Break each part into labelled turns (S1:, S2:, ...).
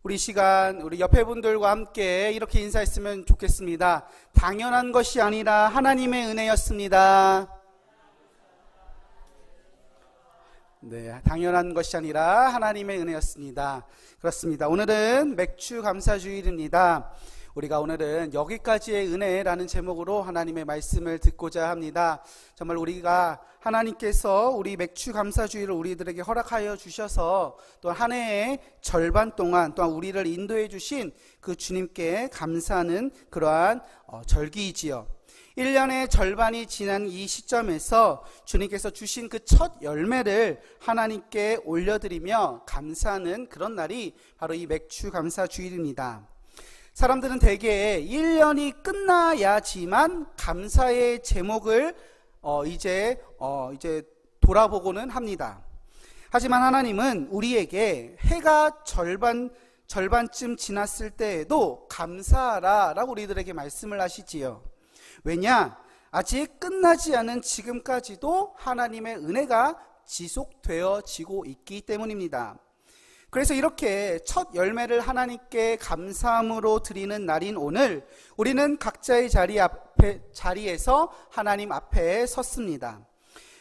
S1: 우리 시간 우리 옆에 분들과 함께 이렇게 인사했으면 좋겠습니다. 당연한 것이 아니라 하나님의 은혜였습니다. 네, 당연한 것이 아니라 하나님의 은혜였습니다. 그렇습니다. 오늘은 맥주 감사주일입니다. 우리가 오늘은 여기까지의 은혜라는 제목으로 하나님의 말씀을 듣고자 합니다. 정말 우리가 하나님께서 우리 맥주 감사주일을 우리들에게 허락하여 주셔서 또 한 해의 절반 동안 또한 우리를 인도해 주신 그 주님께 감사하는 그러한 절기이지요. 1년의 절반이 지난 이 시점에서 주님께서 주신 그 첫 열매를 하나님께 올려드리며 감사하는 그런 날이 바로 이 맥주 감사주일입니다. 사람들은 대개 1년이 끝나야지만 감사의 제목을 이제 돌아보고는 합니다. 하지만 하나님은 우리에게 해가 절반쯤 지났을 때에도 감사하라 라고 우리들에게 말씀을 하시지요. 왜냐? 아직 끝나지 않은 지금까지도 하나님의 은혜가 지속되어지고 있기 때문입니다. 그래서 이렇게 첫 열매를 하나님께 감사함으로 드리는 날인 오늘, 우리는 각자의 자리에서 하나님 앞에 섰습니다.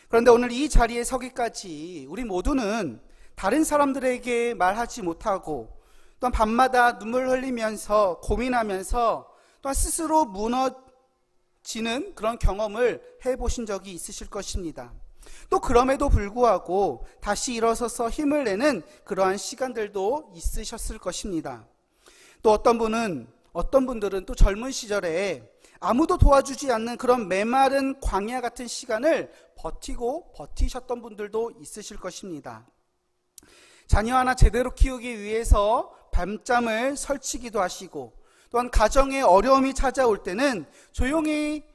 S1: 그런데 오늘 이 자리에 서기까지 우리 모두는 다른 사람들에게 말하지 못하고 또한 밤마다 눈물 흘리면서 고민하면서 또한 스스로 무너지는 그런 경험을 해보신 적이 있으실 것입니다. 또 그럼에도 불구하고 다시 일어서서 힘을 내는 그러한 시간들도 있으셨을 것입니다. 또 어떤 분들은 또 젊은 시절에 아무도 도와주지 않는 그런 메마른 광야 같은 시간을 버티셨던 분들도 있으실 것입니다. 자녀 하나 제대로 키우기 위해서 밤잠을 설치기도 하시고, 또한 가정에 어려움이 찾아올 때는 조용히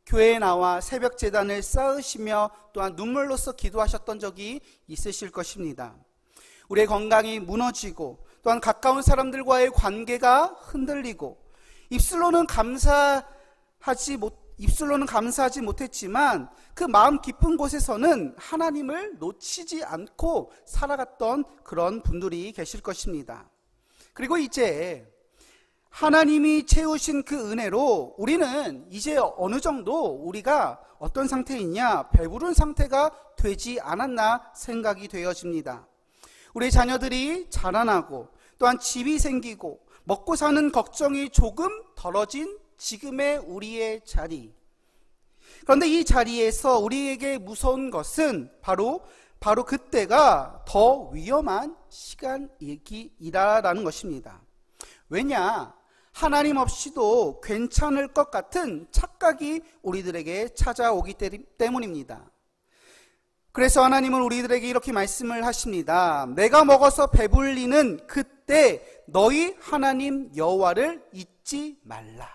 S1: 교회에 나와 새벽 제단을 쌓으시며 또한 눈물로써 기도하셨던 적이 있으실 것입니다. 우리의 건강이 무너지고 또한 가까운 사람들과의 관계가 흔들리고 입술로는 감사하지 못했지만 그 마음 깊은 곳에서는 하나님을 놓치지 않고 살아갔던 그런 분들이 계실 것입니다. 그리고 이제 하나님이 채우신 그 은혜로 우리는 이제 어느 정도 우리가 어떤 상태이냐, 배부른 상태가 되지 않았나 생각이 되어집니다. 우리 자녀들이 자라나고 또한 집이 생기고 먹고 사는 걱정이 조금 덜어진 지금의 우리의 자리. 그런데 이 자리에서 우리에게 무서운 것은 바로 그때가 더 위험한 시간이라는 것입니다. 왜냐? 하나님 없이도 괜찮을 것 같은 착각이 우리들에게 찾아오기 때문입니다. 그래서 하나님은 우리들에게 이렇게 말씀을 하십니다. 내가 먹어서 배불리는 그때 너희 하나님 여호와를 잊지 말라.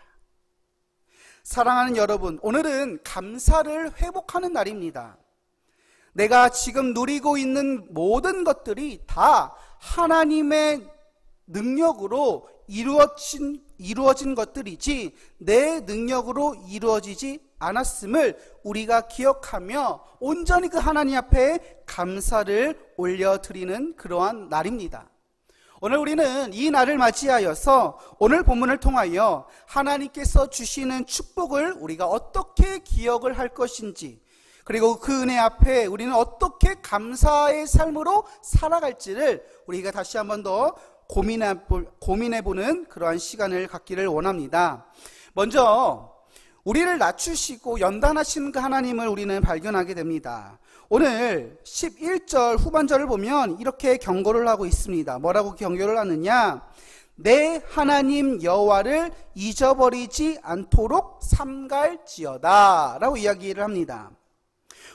S1: 사랑하는 여러분, 오늘은 감사를 회복하는 날입니다. 내가 지금 누리고 있는 모든 것들이 다 하나님의 능력으로 이루어진 것들이지 내 능력으로 이루어지지 않았음을 우리가 기억하며 온전히 그 하나님 앞에 감사를 올려드리는 그러한 날입니다. 오늘 우리는 이 날을 맞이하여서 오늘 본문을 통하여 하나님께서 주시는 축복을 우리가 어떻게 기억을 할 것인지, 그리고 그 은혜 앞에 우리는 어떻게 감사의 삶으로 살아갈지를 우리가 다시 한 번 더 고민해보는 그러한 시간을 갖기를 원합니다. 먼저 우리를 낮추시고 연단하시는 그 하나님을 우리는 발견하게 됩니다. 오늘 11절 후반절을 보면 이렇게 경고를 하고 있습니다. 뭐라고 경고를 하느냐? 내 하나님 여호와를 잊어버리지 않도록 삼갈지어다 라고 이야기를 합니다.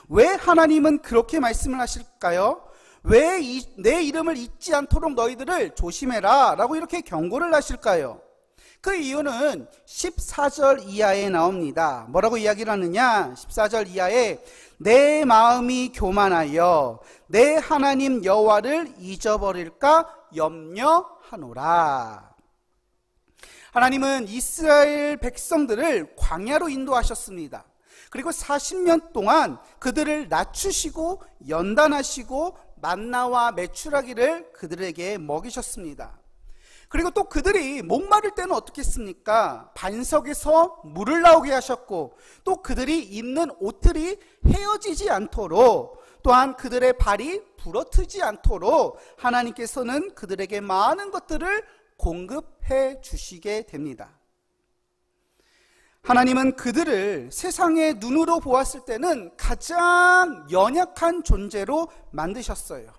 S1: 왜 하나님은 그렇게 말씀을 하실까요? 왜 내 이름을 잊지 않도록 너희들을 조심해라 라고 이렇게 경고를 하실까요? 그 이유는 14절 이하에 나옵니다. 뭐라고 이야기를 하느냐? 14절 이하에 내 마음이 교만하여 내 하나님 여호와를 잊어버릴까 염려하노라. 하나님은 이스라엘 백성들을 광야로 인도하셨습니다. 그리고 40년 동안 그들을 낮추시고 연단하시고 만나와 메추라기를 그들에게 먹이셨습니다. 그리고 또 그들이 목마를 때는 어떻게 했습니까? 반석에서 물을 나오게 하셨고, 또 그들이 입는 옷들이 헤어지지 않도록, 또한 그들의 발이 부러뜨지 않도록 하나님께서는 그들에게 많은 것들을 공급해 주시게 됩니다. 하나님은 그들을 세상의 눈으로 보았을 때는 가장 연약한 존재로 만드셨어요.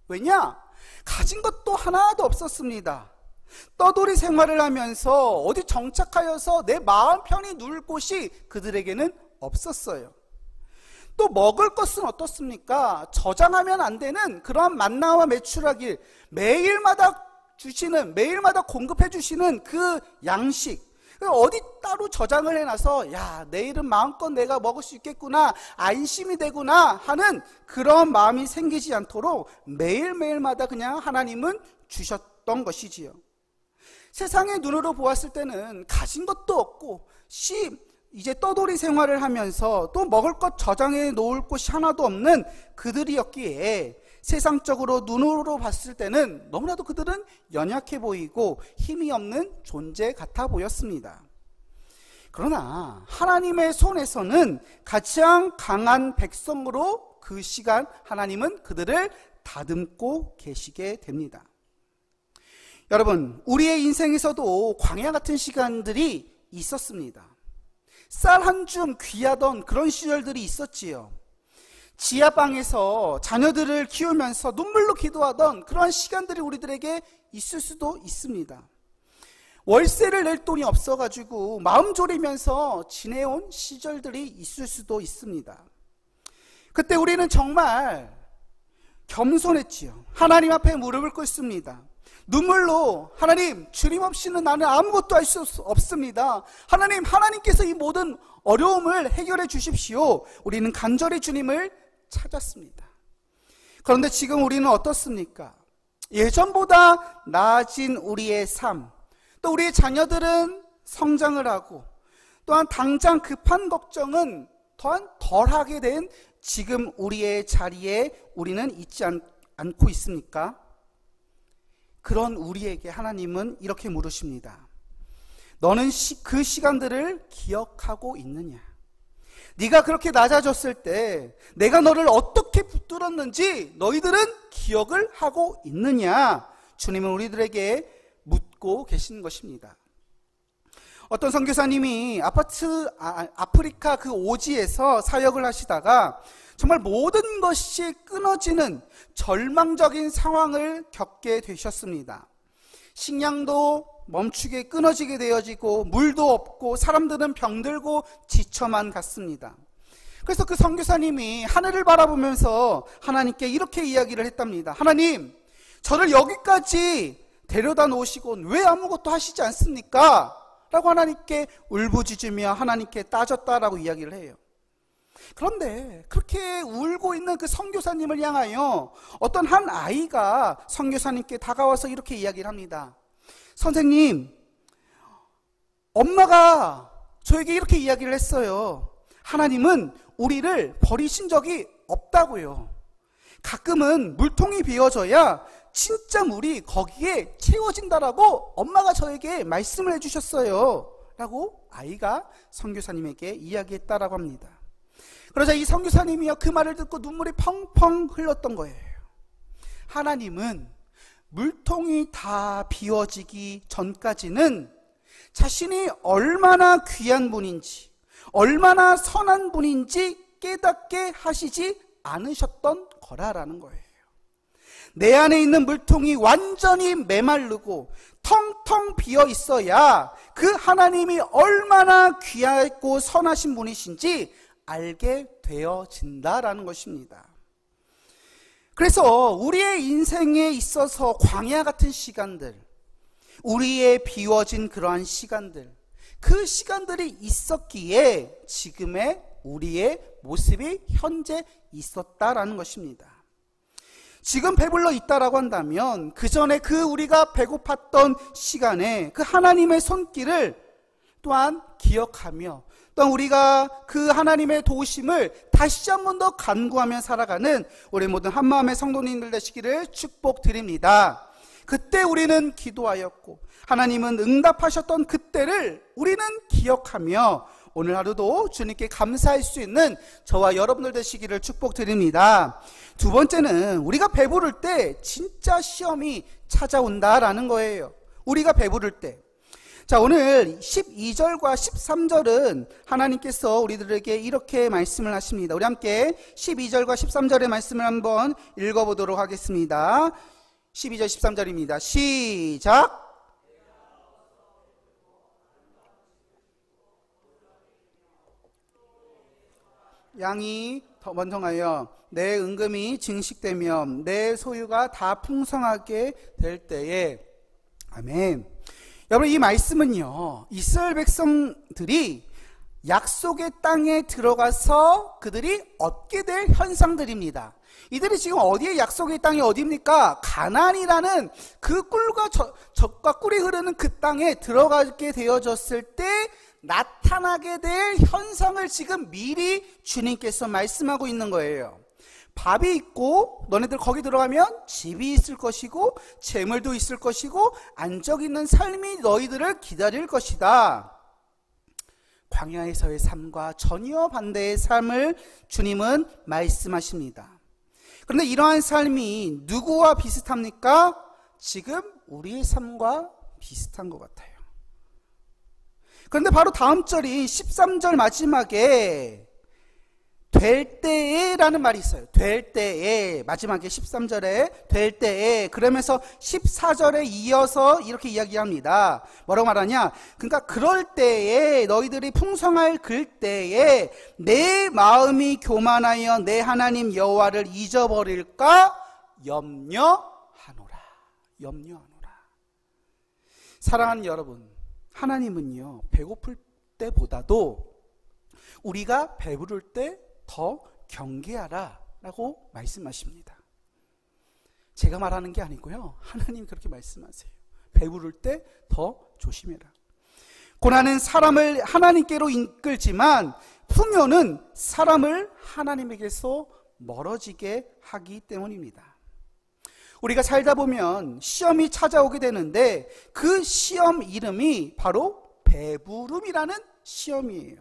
S1: 왜냐? 가진 것도 하나도 없었습니다. 떠돌이 생활을 하면서 어디 정착하여서 내 마음 편히 누울 곳이 그들에게는 없었어요. 또 먹을 것은 어떻습니까? 저장하면 안 되는 그러한 만나와 메추라기, 매일마다 공급해 주시는 그 양식, 어디 따로 저장을 해놔서 야, 내일은 마음껏 내가 먹을 수 있겠구나, 안심이 되구나 하는 그런 마음이 생기지 않도록 매일매일마다 그냥 하나님은 주셨던 것이지요. 세상의 눈으로 보았을 때는 가진 것도 없고 이제 떠돌이 생활을 하면서 또 먹을 것 저장해 놓을 곳이 하나도 없는 그들이었기에 세상적으로 눈으로 봤을 때는 너무나도 그들은 연약해 보이고 힘이 없는 존재 같아 보였습니다. 그러나 하나님의 손에서는 가장 강한 백성으로 그 시간 하나님은 그들을 다듬고 계시게 됩니다. 여러분, 우리의 인생에서도 광야 같은 시간들이 있었습니다. 쌀 한 줌 귀하던 그런 시절들이 있었지요. 지하방에서 자녀들을 키우면서 눈물로 기도하던 그러한 시간들이 우리들에게 있을 수도 있습니다. 월세를 낼 돈이 없어가지고 마음 졸이면서 지내온 시절들이 있을 수도 있습니다. 그때 우리는 정말 겸손했지요. 하나님 앞에 무릎을 꿇습니다. 눈물로 하나님, 주님 없이는 나는 아무것도 할 수 없습니다. 하나님께서 이 모든 어려움을 해결해 주십시오. 우리는 간절히 주님을 찾았습니다. 그런데 지금 우리는 어떻습니까? 예전보다 나아진 우리의 삶, 또 우리의 자녀들은 성장을 하고, 또한 당장 급한 걱정은 또한 덜하게 된 지금 우리의 자리에 우리는 있지 않고 있습니까? 그런 우리에게 하나님은 이렇게 물으십니다. 너는 그 시간들을 기억하고 있느냐? 네가 그렇게 낮아졌을 때 내가 너를 어떻게 붙들었는지 너희들은 기억을 하고 있느냐? 주님은 우리들에게 묻고 계신 것입니다. 어떤 선교사님이 아프리카 그 오지에서 사역을 하시다가 정말 모든 것이 끊어지는 절망적인 상황을 겪게 되셨습니다. 식량도 멈추게 끊어지게 되어지고 물도 없고 사람들은 병들고 지쳐만 갔습니다. 그래서 그 선교사님이 하늘을 바라보면서 하나님께 이렇게 이야기를 했답니다. 하나님, 저를 여기까지 데려다 놓으시곤 왜 아무것도 하시지 않습니까? 라고 하나님께 울부짖으며 하나님께 따졌다라고 이야기를 해요. 그런데 그렇게 울고 있는 그 선교사님을 향하여 어떤 한 아이가 선교사님께 다가와서 이렇게 이야기를 합니다. 선생님, 엄마가 저에게 이렇게 이야기를 했어요. 하나님은 우리를 버리신 적이 없다고요. 가끔은 물통이 비워져야 진짜 물이 거기에 채워진다라고 엄마가 저에게 말씀을 해주셨어요. 라고 아이가 선교사님에게 이야기했다라고 합니다. 그러자 이 선교사님이요, 그 말을 듣고 눈물이 펑펑 흘렀던 거예요. 하나님은 물통이 다 비워지기 전까지는 자신이 얼마나 귀한 분인지, 얼마나 선한 분인지 깨닫게 하시지 않으셨던 거라라는 거예요. 내 안에 있는 물통이 완전히 메마르고 텅텅 비어 있어야 그 하나님이 얼마나 귀하고 선하신 분이신지 알게 되어진다라는 것입니다. 그래서 우리의 인생에 있어서 광야 같은 시간들, 우리의 비워진 그러한 시간들, 그 시간들이 있었기에 지금의 우리의 모습이 현재 있었다라는 것입니다. 지금 배불러 있다라고 한다면 그 전에 그 우리가 배고팠던 시간에 그 하나님의 손길을 또한 기억하며, 또한 우리가 그 하나님의 도우심을 다시 한 번 더 간구하며 살아가는 우리 모든 한마음의 성도님들 되시기를 축복드립니다. 그때 우리는 기도하였고 하나님은 응답하셨던 그때를 우리는 기억하며 오늘 하루도 주님께 감사할 수 있는 저와 여러분들 되시기를 축복드립니다. 두 번째는 우리가 배부를 때 진짜 시험이 찾아온다라는 거예요. 우리가 배부를 때. 자, 오늘 12절과 13절은 하나님께서 우리들에게 이렇게 말씀을 하십니다. 우리 함께 12절과 13절의 말씀을 한번 읽어보도록 하겠습니다. 12절 13절입니다. 시작. 양이 더 번성하여 내 은금이 증식되며 내 소유가 다 풍성하게 될 때에. 아멘. 여러분, 이 말씀은요, 이스라엘 백성들이 약속의 땅에 들어가서 그들이 얻게 될 현상들입니다. 이들이 지금 어디에, 약속의 땅이 어디입니까? 가나안이라는 그 꿀과 젖과 꿀이 흐르는 그 땅에 들어가게 되어졌을 때 나타나게 될 현상을 지금 미리 주님께서 말씀하고 있는 거예요. 밥이 있고 너네들 거기 들어가면 집이 있을 것이고 재물도 있을 것이고 안정 있는 삶이 너희들을 기다릴 것이다. 광야에서의 삶과 전혀 반대의 삶을 주님은 말씀하십니다. 그런데 이러한 삶이 누구와 비슷합니까? 지금 우리의 삶과 비슷한 것 같아요. 그런데 바로 다음 절이 13절 마지막에 될 때에 라는 말이 있어요. 될 때에, 마지막에 13절에 될 때에, 그러면서 14절에 이어서 이렇게 이야기합니다. 뭐라고 말하냐? 그러니까 그럴 때에, 너희들이 풍성할 그 때에 내 마음이 교만하여 내 하나님 여호와를 잊어버릴까 염려하노라. 염려하노라. 사랑하는 여러분, 하나님은요, 배고플 때보다도 우리가 배부를 때 더 경계하라 라고 말씀하십니다. 제가 말하는 게 아니고요, 하나님 그렇게 말씀하세요. 배부를 때 더 조심해라. 고난은 사람을 하나님께로 이끌지만 풍요는 사람을 하나님에게서 멀어지게 하기 때문입니다. 우리가 살다 보면 시험이 찾아오게 되는데 그 시험 이름이 바로 배부름이라는 시험이에요.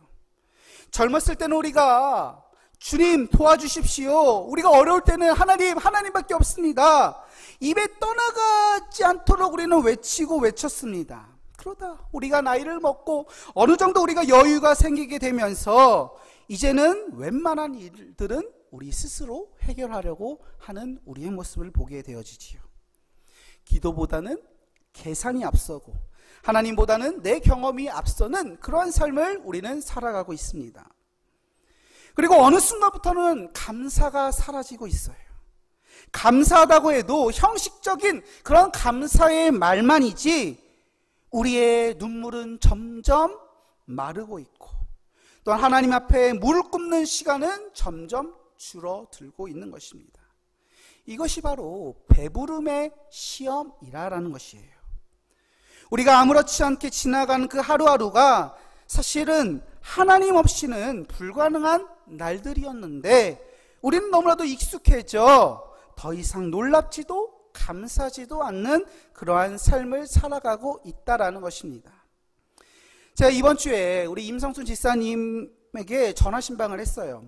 S1: 젊었을 때는 우리가 주님 도와주십시오, 우리가 어려울 때는 하나님밖에 없습니다, 입에 떠나가지 않도록 우리는 외쳤습니다. 그러다 우리가 나이를 먹고 어느 정도 우리가 여유가 생기게 되면서 이제는 웬만한 일들은 우리 스스로 해결하려고 하는 우리의 모습을 보게 되어지지요. 기도보다는 계산이 앞서고 하나님보다는 내 경험이 앞서는 그러한 삶을 우리는 살아가고 있습니다. 그리고 어느 순간부터는 감사가 사라지고 있어요. 감사하다고 해도 형식적인 그런 감사의 말만이지 우리의 눈물은 점점 마르고 있고 또한 하나님 앞에 무릎 꿇는 시간은 점점 줄어들고 있는 것입니다. 이것이 바로 배부름의 시험이라는 것이에요. 우리가 아무렇지 않게 지나가는 그 하루하루가 사실은 하나님 없이는 불가능한 날들이었는데 우리는 너무나도 익숙해져 더 이상 놀랍지도 감사하지도 않는 그러한 삶을 살아가고 있다라는 것입니다. 제가 이번 주에 우리 임성순 지사님에게 전화 신방을 했어요.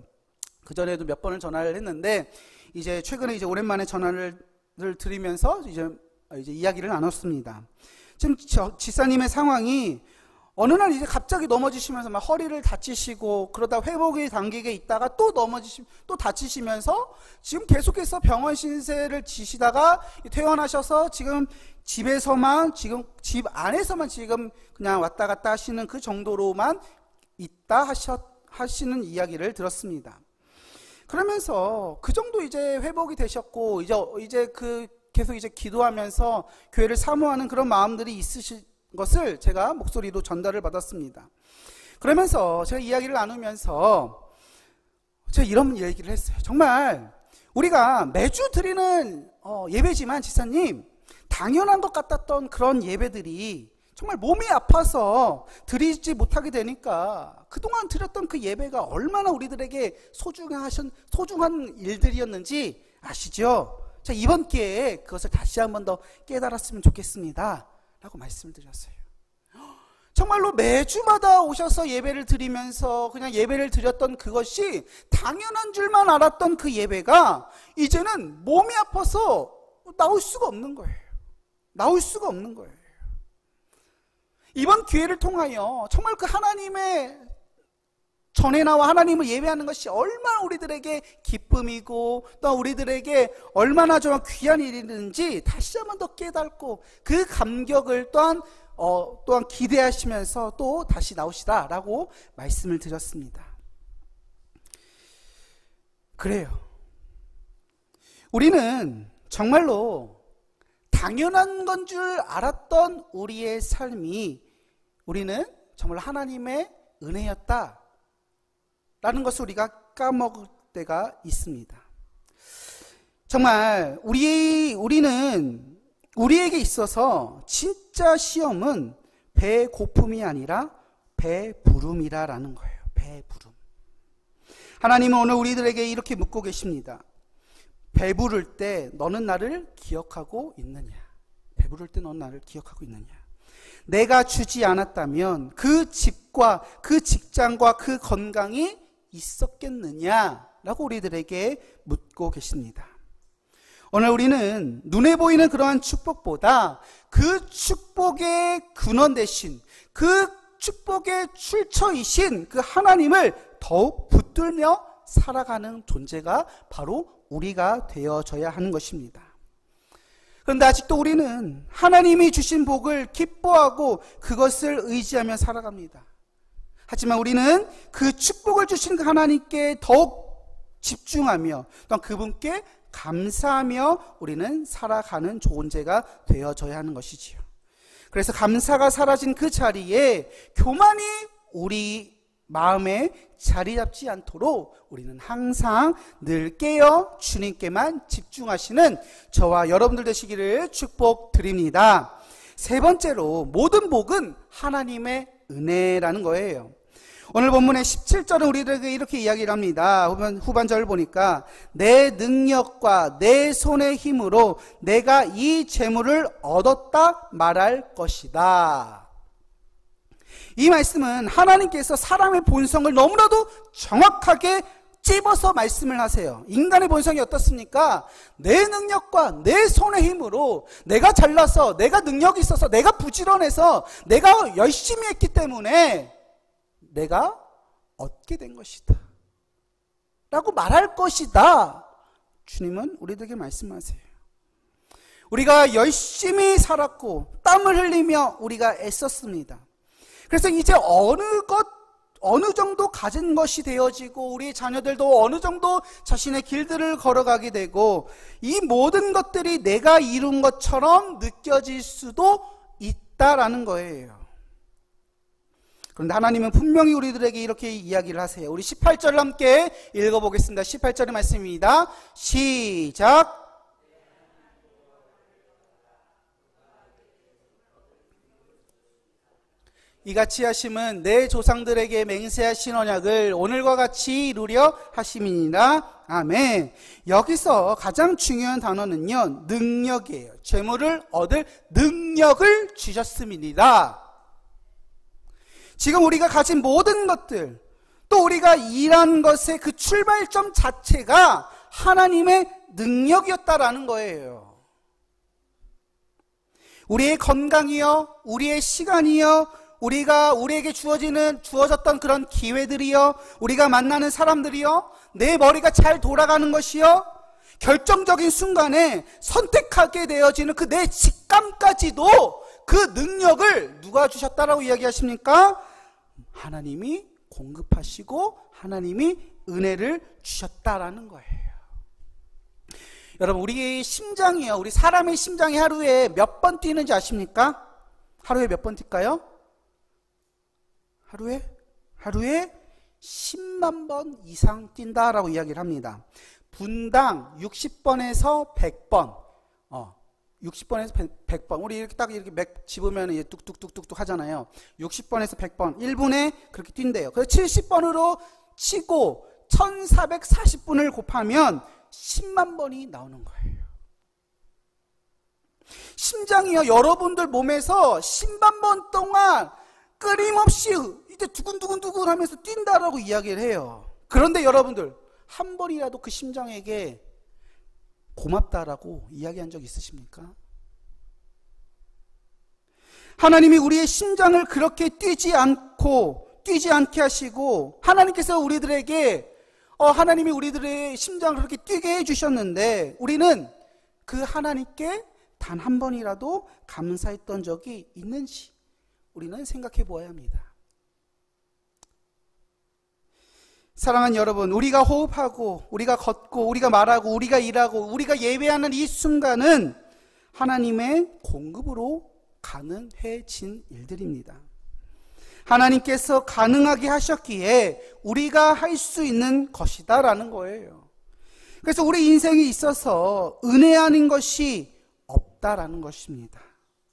S1: 그전에도 몇 번을 전화를 했는데 이제 최근에 이제 오랜만에 전화를 드리면서 이제 이야기를 나눴습니다. 지금 지사님의 상황이 어느 날 이제 갑자기 넘어지시면서 막 허리를 다치시고 그러다 회복이 단계에 있다가 또 또 다치시면서 지금 계속해서 병원 신세를 지시다가 퇴원하셔서 지금 집에서만 지금 집 안에서만 지금 그냥 왔다 갔다 하시는 그 정도로만 있다 하시는 이야기를 들었습니다. 그러면서 그 정도 이제 회복이 되셨고 이제 그 계속 이제 기도하면서 교회를 사모하는 그런 마음들이 있으실 것을 제가 목소리로 전달을 받았습니다. 그러면서 제가 이야기를 나누면서 제가 이런 얘기를 했어요. 정말 우리가 매주 드리는 예배지만 지사님, 당연한 것 같았던 그런 예배들이 정말 몸이 아파서 드리지 못하게 되니까 그동안 드렸던 그 예배가 얼마나 우리들에게 소중한 일들이었는지 아시죠? 자, 이번 기회에 그것을 다시 한 번 더 깨달았으면 좋겠습니다 라고 말씀을 드렸어요. 정말로 매주마다 오셔서 예배를 드리면서 그냥 예배를 드렸던 그것이 당연한 줄만 알았던 그 예배가 이제는 몸이 아파서 나올 수가 없는 거예요. 나올 수가 없는 거예요. 이번 기회를 통하여 정말 그 하나님의 전에 나와 하나님을 예배하는 것이 얼마나 우리들에게 기쁨이고 또 우리들에게 얼마나 좀 귀한 일이든지 다시 한번 더 깨닫고 그 감격을 또한 기대하시면서 또 다시 나오시라라고 말씀을 드렸습니다. 그래요. 우리는 정말로 당연한 건 줄 알았던 우리의 삶이 우리는 정말 하나님의 은혜였다 라는 것을 우리가 까먹을 때가 있습니다. 정말 우리는 우리에게 있어서 진짜 시험은 배고픔이 아니라 배부름이라는 거예요. 배부름. 하나님은 오늘 우리들에게 이렇게 묻고 계십니다. 배부를 때 너는 나를 기억하고 있느냐? 배부를 때 너는 나를 기억하고 있느냐? 내가 주지 않았다면 그 집과 그 직장과 그 건강이 있었겠느냐라고 우리들에게 묻고 계십니다. 오늘 우리는 눈에 보이는 그러한 축복보다 그 축복의 근원 되신 그 축복의 출처이신 그 하나님을 더욱 붙들며 살아가는 존재가 바로 우리가 되어져야 하는 것입니다. 그런데 아직도 우리는 하나님이 주신 복을 기뻐하고 그것을 의지하며 살아갑니다. 하지만 우리는 그 축복을 주신 하나님께 더욱 집중하며 또 그분께 감사하며 우리는 살아가는 존재가 되어져야 하는 것이지요. 그래서 감사가 사라진 그 자리에 교만이 우리 마음에 자리 잡지 않도록 우리는 항상 늘 깨어 주님께만 집중하시는 저와 여러분들 되시기를 축복드립니다. 세 번째로 모든 복은 하나님의 은혜라는 거예요. 오늘 본문의 17절은 우리들에게 이렇게 이야기를 합니다. 후반절을 보니까 내 능력과 내 손의 힘으로 내가 이 재물을 얻었다 말할 것이다. 이 말씀은 하나님께서 사람의 본성을 너무나도 정확하게 찝어서 말씀을 하세요. 인간의 본성이 어떻습니까? 내 능력과 내 손의 힘으로 내가 잘나서 내가 능력이 있어서 내가 부지런해서 내가 열심히 했기 때문에 내가 얻게 된 것이다 라고 말할 것이다. 주님은 우리들에게 말씀하세요. 우리가 열심히 살았고 땀을 흘리며 우리가 애썼습니다. 그래서 이제 어느 정도 가진 것이 되어지고 우리 자녀들도 어느 정도 자신의 길들을 걸어가게 되고 이 모든 것들이 내가 이룬 것처럼 느껴질 수도 있다라는 거예요. 그런데 하나님은 분명히 우리들에게 이렇게 이야기를 하세요. 우리 18절을 함께 읽어보겠습니다. 18절의 말씀입니다. 시작. 이같이 하심은 내 조상들에게 맹세하신 언약을 오늘과 같이 이루려 하심이니라. 아멘. 여기서 가장 중요한 단어는요, 능력이에요. 재물을 얻을 능력을 주셨음이니라. 지금 우리가 가진 모든 것들, 또 우리가 일한 것의 그 출발점 자체가 하나님의 능력이었다라는 거예요. 우리의 건강이요, 우리의 시간이요, 우리에게 주어졌던 그런 기회들이요, 우리가 만나는 사람들이요, 내 머리가 잘 돌아가는 것이요, 결정적인 순간에 선택하게 되어지는 그 내 직감까지도 그 능력을 누가 주셨다라고 이야기하십니까? 하나님이 공급하시고 하나님이 은혜를 주셨다라는 거예요. 여러분, 우리의 심장이요, 우리 사람의 심장이 하루에 몇 번 뛰는지 아십니까? 하루에 몇 번 뛸까요? 하루에 10만 번 이상 뛴다라고 이야기를 합니다. 분당 60번에서 100번, 60번에서 100번. 우리 이렇게 딱 이렇게 맥 집으면 이제 뚝뚝뚝뚝뚝 하잖아요. 60번에서 100번, 1분에 그렇게 뛴대요. 그래서 70번으로 치고 1440분을 곱하면 10만 번이 나오는 거예요. 심장이요, 여러분들 몸에서 10만 번 동안 끊임없이 이제 두근두근두근 하면서 뛴다라고 이야기를 해요. 그런데 여러분들 한 번이라도 그 심장에게 고맙다라고 이야기한 적 있으십니까? 하나님이 우리의 심장을 그렇게 뛰지 않게 하시고, 하나님께서 우리들에게 하나님이 우리들의 심장을 그렇게 뛰게 해주셨는데, 우리는 그 하나님께 단 한 번이라도 감사했던 적이 있는지 우리는 생각해 보아야 합니다. 사랑하는 여러분, 우리가 호흡하고 우리가 걷고 우리가 말하고 우리가 일하고 우리가 예배하는 이 순간은 하나님의 공급으로 가능해진 일들입니다. 하나님께서 가능하게 하셨기에 우리가 할 수 있는 것이다라는 거예요. 그래서 우리 인생에 있어서 은혜 아닌 것이 없다라는 것입니다.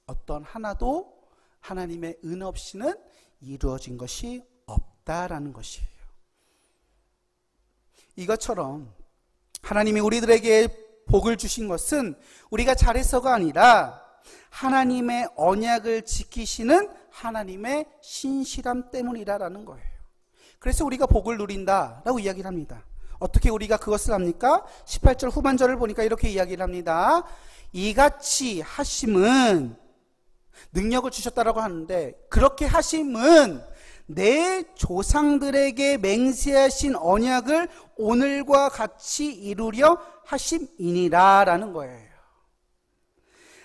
S1: 어떤 하나도 하나님의 은혜 없이는 이루어진 것이 없다라는 것이에요. 이것처럼 하나님이 우리들에게 복을 주신 것은 우리가 잘해서가 아니라 하나님의 언약을 지키시는 하나님의 신실함 때문이라는 거예요. 그래서 우리가 복을 누린다라고 이야기를 합니다. 어떻게 우리가 그것을 합니까? 18절 후반절을 보니까 이렇게 이야기를 합니다. 이같이 하심은, 능력을 주셨다라고 하는데, 그렇게 하심은 내 조상들에게 맹세하신 언약을 오늘과 같이 이루려 하심이니라 라는 거예요.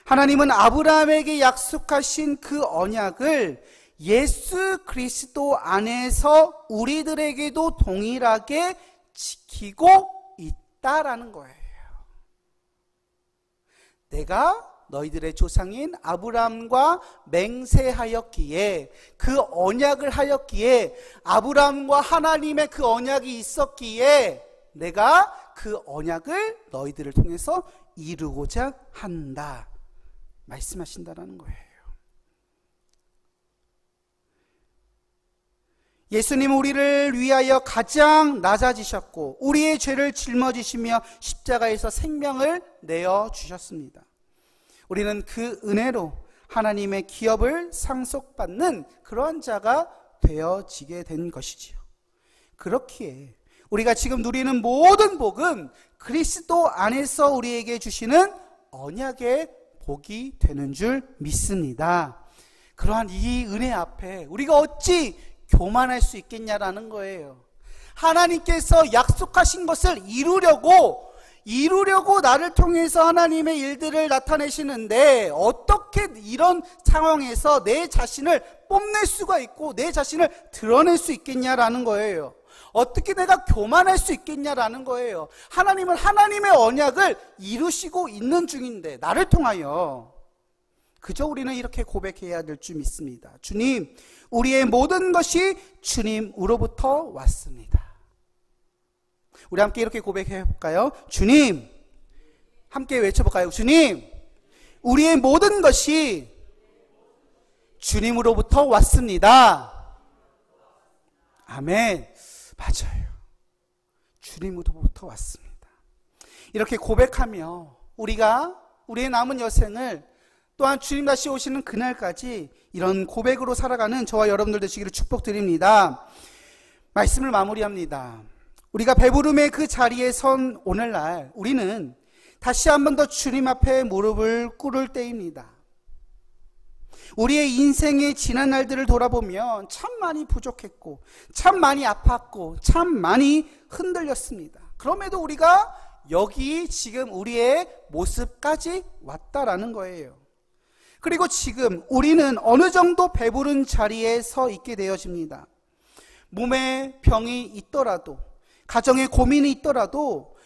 S1: 하나님은 아브라함에게 약속하신 그 언약을 예수 그리스도 안에서 우리들에게도 동일하게 지키고 있다라는 거예요. 내가 너희들의 조상인 아브라함과 맹세하였기에, 그 언약을 하였기에, 아브라함과 하나님의 그 언약이 있었기에 내가 그 언약을 너희들을 통해서 이루고자 한다 말씀하신다라는 거예요. 예수님은 우리를 위하여 가장 낮아지셨고 우리의 죄를 짊어지시며 십자가에서 생명을 내어주셨습니다. 우리는 그 은혜로 하나님의 기업을 상속받는 그러한 자가 되어지게 된 것이지요. 그렇기에 우리가 지금 누리는 모든 복은 그리스도 안에서 우리에게 주시는 언약의 복이 되는 줄 믿습니다. 그러한 이 은혜 앞에 우리가 어찌 교만할 수 있겠냐라는 거예요. 하나님께서 약속하신 것을 이루려고 나를 통해서 하나님의 일들을 나타내시는데 어떻게 이런 상황에서 내 자신을 뽐낼 수가 있고 내 자신을 드러낼 수 있겠냐라는 거예요. 어떻게 내가 교만할 수 있겠냐라는 거예요. 하나님은 하나님의 언약을 이루시고 있는 중인데 나를 통하여 그저 우리는 이렇게 고백해야 될 줄 믿습니다. 주님, 우리의 모든 것이 주님으로부터 왔습니다. 우리 함께 이렇게 고백해 볼까요? 주님, 함께 외쳐볼까요? 주님, 우리의 모든 것이 주님으로부터 왔습니다. 아멘. 맞아요. 주님으로부터 왔습니다. 이렇게 고백하며 우리가 우리의 남은 여생을 또한 주님 다시 오시는 그날까지 이런 고백으로 살아가는 저와 여러분들 되시기를 축복드립니다. 말씀을 마무리합니다. 우리가 배부름의 그 자리에 선 오늘날 우리는 다시 한 번 더 주님 앞에 무릎을 꿇을 때입니다. 우리의 인생의 지난 날들을 돌아보면 참 많이 부족했고 참 많이 아팠고 참 많이 흔들렸습니다. 그럼에도 우리가 여기 지금 우리의 모습까지 왔다라는 거예요. 그리고 지금 우리는 어느 정도 배부른 자리에 서 있게 되어집니다. 몸에 병이 있더라도 가정에 고민이 있더라도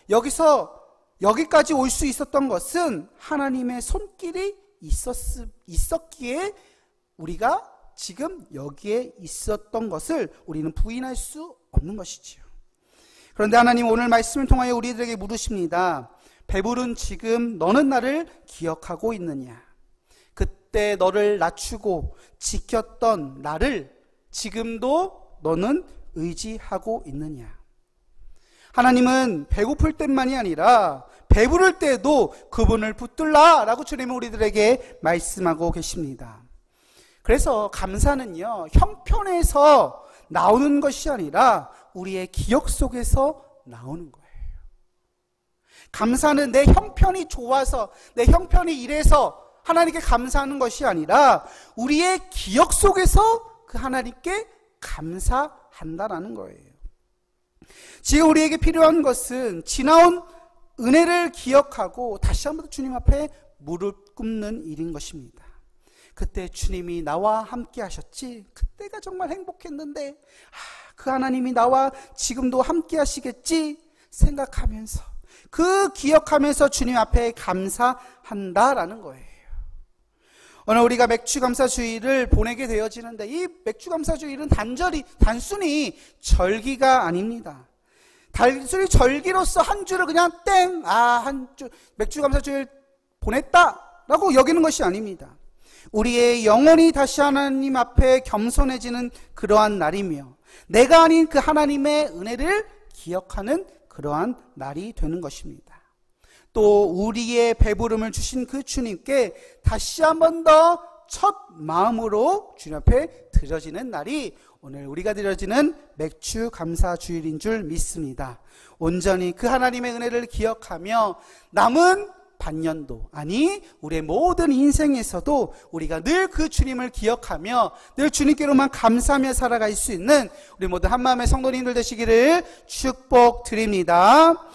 S1: 여기까지 올 수 있었던 것은 하나님의 손길이 있었기에 우리가 지금 여기에 있었던 것을 우리는 부인할 수 없는 것이지요. 그런데 하나님 오늘 말씀을 통하여 우리들에게 물으십니다. 배부른 지금 너는 나를 기억하고 있느냐? 그때 너를 낮추고 지켰던 나를 지금도 너는 의지하고 있느냐? 하나님은 배고플 때만이 아니라 배부를 때도 그분을 붙들라라고 주님은 우리들에게 말씀하고 계십니다. 그래서 감사는요, 형편에서 나오는 것이 아니라 우리의 기억 속에서 나오는 거예요. 감사는 내 형편이 좋아서, 내 형편이 이래서 하나님께 감사하는 것이 아니라 우리의 기억 속에서 그 하나님께 감사한다라는 거예요. 지금 우리에게 필요한 것은 지나온 은혜를 기억하고 다시 한번 주님 앞에 무릎 꿇는 일인 것입니다. 그때 주님이 나와 함께 하셨지, 그때가 정말 행복했는데 그 하나님이 나와 지금도 함께 하시겠지 생각하면서, 그 기억하면서 주님 앞에 감사한다라는 거예요. 오늘 우리가 맥주감사주일을 보내게 되어지는데, 이 맥주감사주일은 단순히 절기가 아닙니다. 단순히 절기로서 한 주를 그냥 맥주감사주일 보냈다라고 여기는 것이 아닙니다. 우리의 영혼이 다시 하나님 앞에 겸손해지는 그러한 날이며, 내가 아닌 그 하나님의 은혜를 기억하는 그러한 날이 되는 것입니다. 또 우리의 배부름을 주신 그 주님께 다시 한 번 더 첫 마음으로 주님 앞에 드려지는 날이 오늘 우리가 드려지는 맥주 감사 주일인 줄 믿습니다. 온전히 그 하나님의 은혜를 기억하며 남은 반년도, 아니 우리의 모든 인생에서도 우리가 늘 그 주님을 기억하며 늘 주님께로만 감사하며 살아갈 수 있는 우리 모두 한마음의 성도님들 되시기를 축복드립니다.